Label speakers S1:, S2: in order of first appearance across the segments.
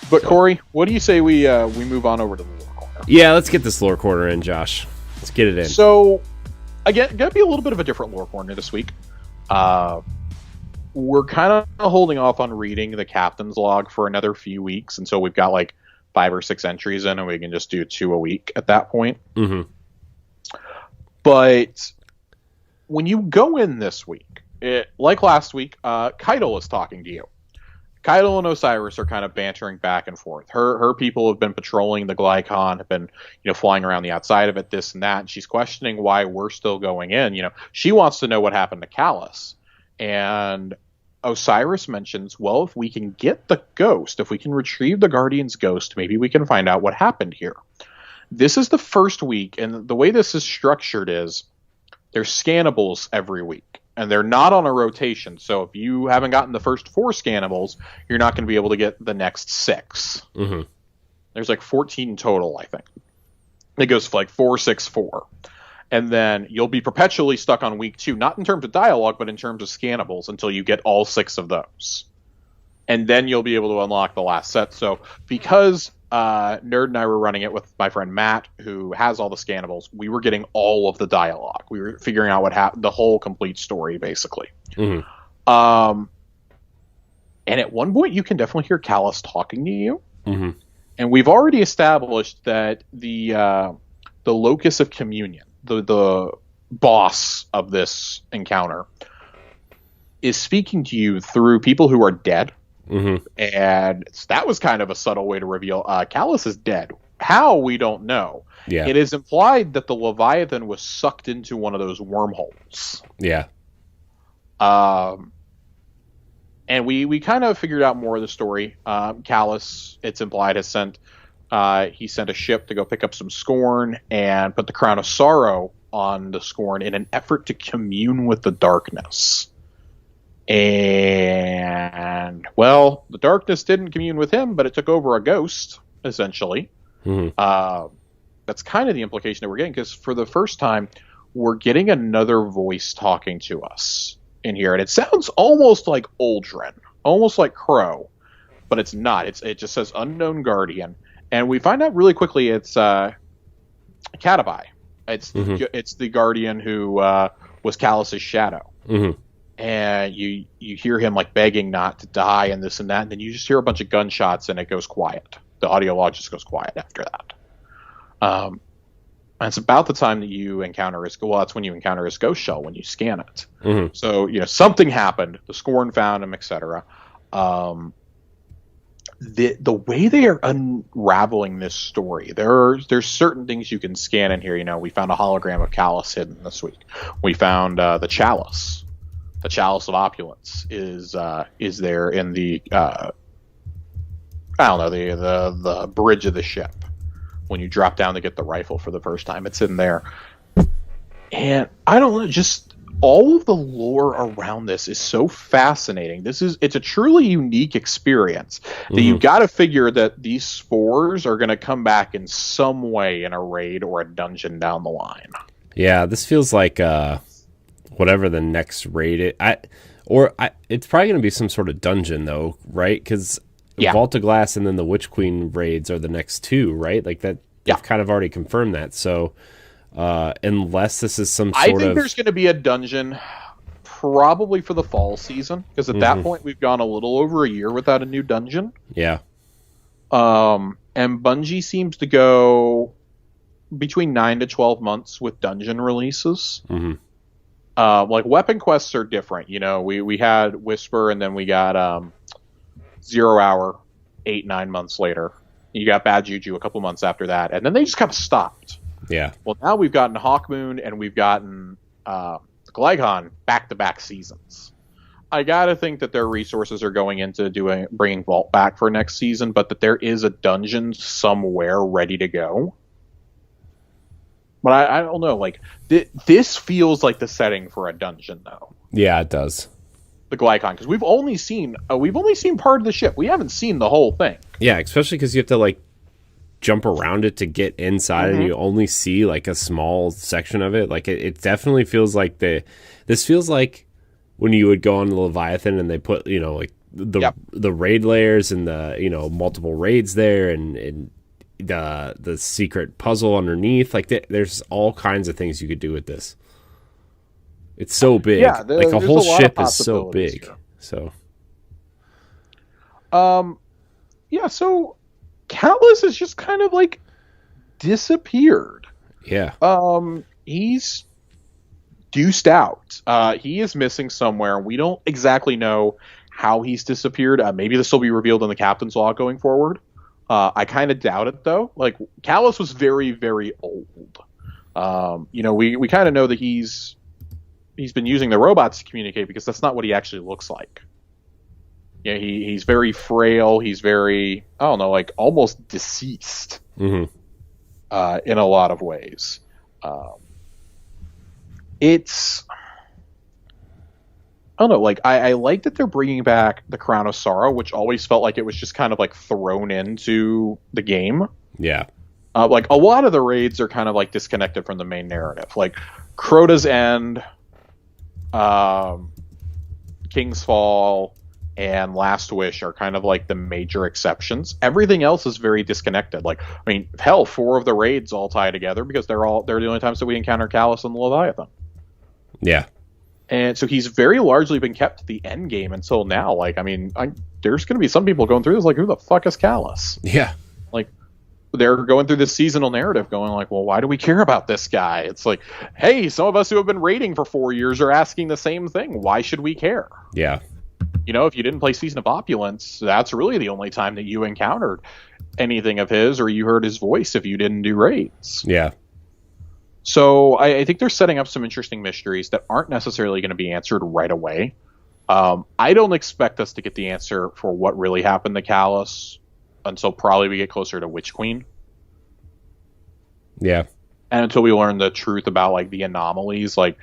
S1: But Corey, what do you say we move on over to the lore corner?
S2: Yeah, let's get this lore corner in, Josh. Let's get it in.
S1: So, again, gonna be a little bit of a different lore corner this week. We're kind of holding off on reading the captain's log for another few weeks until we've got like 5 or 6 entries in, and we can just do 2 a week at that point.
S2: Mm-hmm.
S1: But when you go in this week, like last week, Keitel is talking to you. Keitel and Osiris are kind of bantering back and forth. Her people have been patrolling the Glykon, have been, flying around the outside of it, this and that, and she's questioning why we're still going in. She wants to know what happened to Callus. And Osiris mentions, well, if we can get the ghost, if we can retrieve the Guardian's ghost, maybe we can find out what happened here. This is the first week, and the way this is structured is there's scannables every week. And they're not on a rotation, so if you haven't gotten the first 4 scannables, you're not going to be able to get the next 6.
S2: Mm-hmm.
S1: There's like 14 total, I think. It goes like 4, 6, 4. And then you'll be perpetually stuck on week 2, not in terms of dialogue, but in terms of scannables, until you get all 6 of those. And then you'll be able to unlock the last set. So because Nerd and I were running it with my friend Matt, who has all the scannables, we were getting all of the dialogue. We were figuring out what happened, the whole complete story, basically.
S2: Mm-hmm.
S1: And at one point, you can definitely hear Callus talking to you.
S2: Mm-hmm.
S1: And we've already established that the locus of communion, the boss of this encounter, is speaking to you through people who are dead.
S2: Mm-hmm.
S1: And that was kind of a subtle way to reveal Callus is dead. How, we don't know.
S2: Yeah.
S1: It is implied that the Leviathan was sucked into one of those wormholes.
S2: Yeah.
S1: And we kind of figured out more of the story. Callus, it's implied, has sent a ship to go pick up some scorn and put the Crown of Sorrow on the scorn in an effort to commune with the darkness. And, well, the darkness didn't commune with him, but it took over a ghost, essentially.
S2: Mm-hmm.
S1: That's kind of the implication that we're getting, because for the first time, we're getting another voice talking to us in here. And it sounds almost like Uldren, almost like Crow, but it's not. It just says Unknown Guardian. And we find out really quickly it's Catabai. It's the Guardian who was Callus's shadow.
S2: Mm-hmm.
S1: And you hear him like begging not to die and this and that, and then you just hear a bunch of gunshots and it goes quiet. The audio log just goes quiet after that. And it's about the time that you encounter that's when you encounter his ghost shell, when you scan it.
S2: Mm-hmm.
S1: So, something happened. The Scorn found him, etc. The way they are unraveling this story, there's certain things you can scan in here. We found a hologram of Callus hidden this week. We found the chalice. The Chalice of Opulence is there in the the bridge of the ship. When you drop down to get the rifle for the first time, it's in there. And I don't know, just all of the lore around this is so fascinating. It's a truly unique experience that you've got to figure that these spores are going to come back in some way in a raid or a dungeon down the line.
S2: Yeah, this feels like whatever the next raid it's probably going to be some sort of dungeon though, right? Because Vault of Glass and then the Witch Queen raids are the next 2, right? Like that, they've kind of already confirmed that. So unless this is some sort of... I think
S1: there's going to be a dungeon probably for the fall season, because at that point we've gone a little over a year without a new dungeon.
S2: Yeah.
S1: And Bungie seems to go between 9 to 12 months with dungeon releases.
S2: Mm-hmm.
S1: Like weapon quests are different. We had Whisper, and then we got 0 Hour 8-9 months later. You got Bad Juju a couple months after that, and then they just kind of stopped.
S2: Yeah. Well,
S1: now we've gotten Hawkmoon and we've gotten Glykon back-to-back seasons. I gotta think that their resources are going into bringing Vault back for next season, but that there is a dungeon somewhere ready to go. But I don't know. Like this feels like the setting for a dungeon, though.
S2: Yeah, it does.
S1: The Glykon, because we've only seen part of the ship. We haven't seen the whole thing.
S2: Yeah, especially because you have to like jump around it to get inside, and you only see like a small section of it. Like it definitely feels like this feels like when you would go on the Leviathan and they put like the raid layers and the multiple raids there and the secret puzzle underneath. Like there's all kinds of things you could do with this. It's so big.
S1: Yeah,
S2: like a whole ship is so big.
S1: Here.
S2: So
S1: yeah, so Callus is just kind of like disappeared.
S2: Yeah.
S1: He's deuced out. He is missing somewhere. We don't exactly know how he's disappeared. Maybe this will be revealed in the captain's log going forward. I kind of doubt it though. Like Callus was very, very old. We kind of know that he's been using the robots to communicate because that's not what he actually looks like. Yeah, he's very frail. He's very, I don't know, like almost deceased in a lot of ways. It's, I don't know, like I like that they're bringing back the Crown of Sorrow, which always felt like it was just kind of like thrown into the game.
S2: Yeah.
S1: Like a lot of the raids are kind of like disconnected from the main narrative. Like Crota's End, King's Fall, and Last Wish are kind of like the major exceptions. Everything else is very disconnected. Like, I mean, hell, 4 of the raids all tie together because they're the only times that we encounter Callus and the Leviathan.
S2: Yeah.
S1: And so he's very largely been kept to the end game until now. Like, I mean, there's going to be some people going through this like, who the fuck is Callus?
S2: Yeah.
S1: Like, they're going through this seasonal narrative going like, well, why do we care about this guy? It's like, hey, some of us who have been raiding for 4 years are asking the same thing. Why should we care?
S2: Yeah.
S1: If you didn't play Season of Opulence, that's really the only time that you encountered anything of his or you heard his voice if you didn't do raids.
S2: Yeah.
S1: So I think they're setting up some interesting mysteries that aren't necessarily going to be answered right away. I don't expect us to get the answer for what really happened to Callus until probably we get closer to Witch Queen.
S2: Yeah.
S1: And until we learn the truth about like the anomalies, like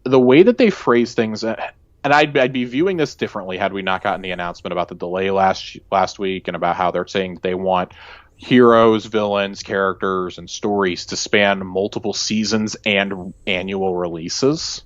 S1: the way that they phrase things, and I'd be viewing this differently had we not gotten the announcement about the delay last week and about how they're saying they want heroes, villains, characters, and stories to span multiple seasons and annual releases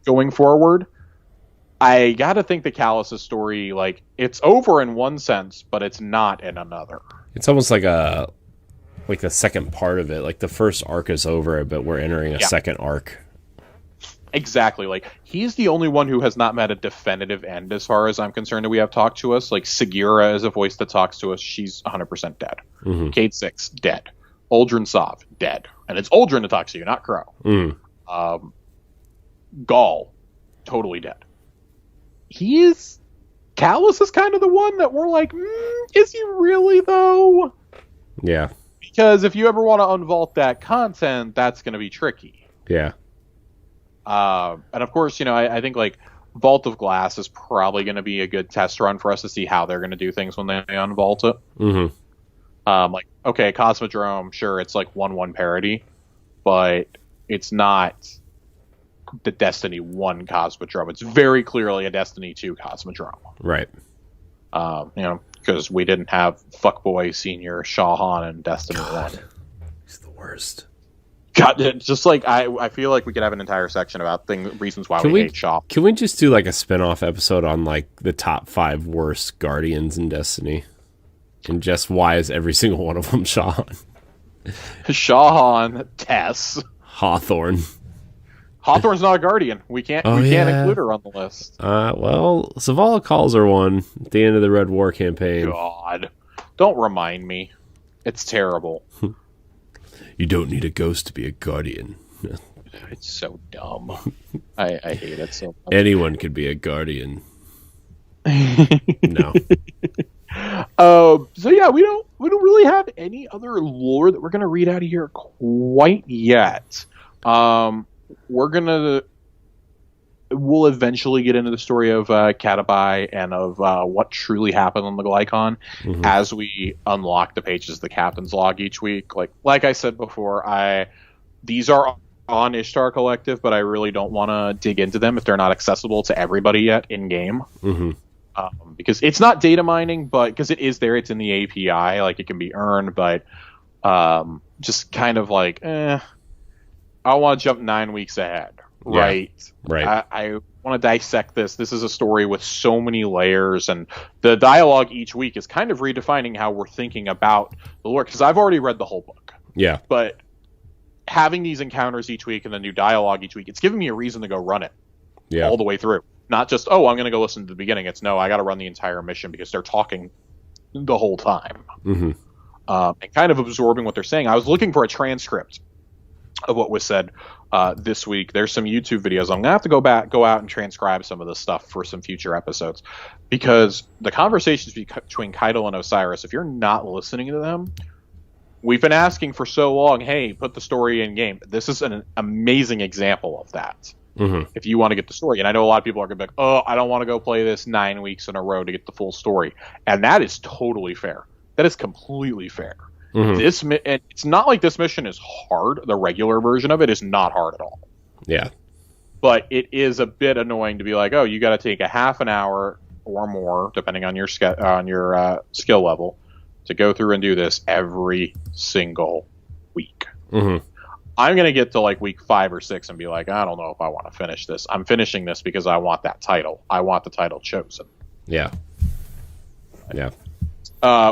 S1: going forward. I gotta think the Callus' story, like, it's over in one sense, but it's not in another.
S2: It's almost like the second part of it. Like the first arc is over, but we're entering a second arc.
S1: Exactly. Like, he's the only one who has not met a definitive end as far as I'm concerned that we have talked to us. Like, Segura is a voice that talks to us. She's 100% dead. Cade Six, dead. Uldren Sov, dead. And it's Uldren that talks to you, not Crow. Gaul, totally dead. Callus is kind of the one that we're like, is he really, though?
S2: Yeah.
S1: Because if you ever want to unvault that content, that's going to be tricky.
S2: Yeah.
S1: And of course, I think like Vault of Glass is probably going to be a good test run for us to see how they're going to do things when they unvault it. Like, okay, Cosmodrome, sure, it's like 1-1 parody, but it's not the Destiny 1 Cosmodrome. It's very clearly a Destiny 2 Cosmodrome.
S2: Right.
S1: Because we didn't have fuckboy senior Shahan in Destiny 1.
S2: He's the worst.
S1: God, just like I feel like we could have an entire section about reasons why we hate Shaw.
S2: Can we just do like a spin-off episode on like the top 5 worst Guardians in Destiny? And just why is every single one of them Shahan?
S1: Shahan, Tess,
S2: Hawthorne.
S1: Hawthorne's not a Guardian. We can't include her on the list.
S2: Well, Zavala calls her one at the end of the Red War campaign.
S1: God, don't remind me. It's terrible.
S2: You don't need a ghost to be a Guardian.
S1: It's so dumb. I hate it so much.
S2: Anyone could be a Guardian. No.
S1: So yeah, we don't really have any other lore that we're gonna read out of here quite yet. We'll eventually get into the story of Catabai and of what truly happened on the Glykon as we unlock the pages of the captain's log each week. Like I said before, these are on Ishtar Collective, but I really don't want to dig into them if they're not accessible to everybody yet in game. Because it's not data mining, but because it is there, it's in the API, like it can be earned, but just kind of like, I want to jump 9 weeks ahead. right?
S2: Right.
S1: I want to dissect this. This is a story with so many layers, and the dialogue each week is kind of redefining how we're thinking about the lore. Because I've already read the whole book.
S2: Yeah.
S1: But having these encounters each week and the new dialogue each week, it's giving me a reason to go run it all the way through. Not just, I'm going to go listen to the beginning. It's, no, I got to run the entire mission because they're talking the whole time.
S2: Mm-hmm.
S1: And kind of absorbing what they're saying. I was looking for a transcript of what was said this week. There's some YouTube videos. I'm gonna have to go out and transcribe some of this stuff for some future episodes, because the conversations between Keitel and Osiris, if you're not listening to them, we've been asking for so long, hey, put the story in game. This is an amazing example of that.
S2: Mm-hmm.
S1: If you want to get the story. And I know a lot of people are gonna be like, oh, I don't want to go play this 9 weeks in a row to get the full story. And that is totally fair. That is completely fair. Mm-hmm. And it's not like this mission is hard. The regular version of it is not hard at all.
S2: Yeah.
S1: But it is a bit annoying to be like, oh, you got to take a half an hour or more, depending on your skill level, to go through and do this every single week.
S2: Mm-hmm.
S1: I'm going to get to like week 5 or 6 and be like, I don't know if I want to finish this. I'm finishing this because I want that title. I want the title chosen.
S2: Yeah. Yeah.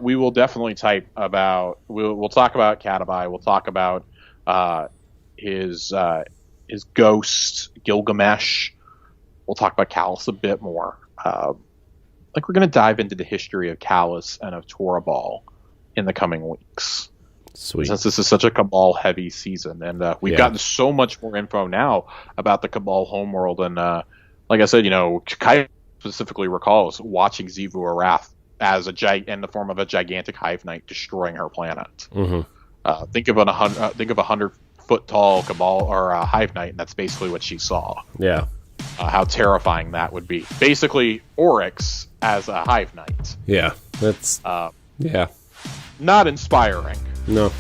S1: We will definitely we'll talk about Katabai. We'll talk about his ghost Gilgamesh. We'll talk about Callus a bit more. We're going to dive into the history of Callus and of Torabal in the coming weeks.
S2: Sweet.
S1: Since this is such a Cabal heavy season, and we've gotten so much more info now about the Cabal homeworld, and like I said, Kai specifically recalls watching Xivu Arath as in the form of a gigantic hive knight destroying her planet.
S2: Mm-hmm.
S1: Think of 100-foot tall Cabal or a hive knight, and that's basically what she saw.
S2: Yeah.
S1: How terrifying that would be. Basically, Oryx as a hive knight.
S2: Yeah. That's
S1: not inspiring.
S2: No.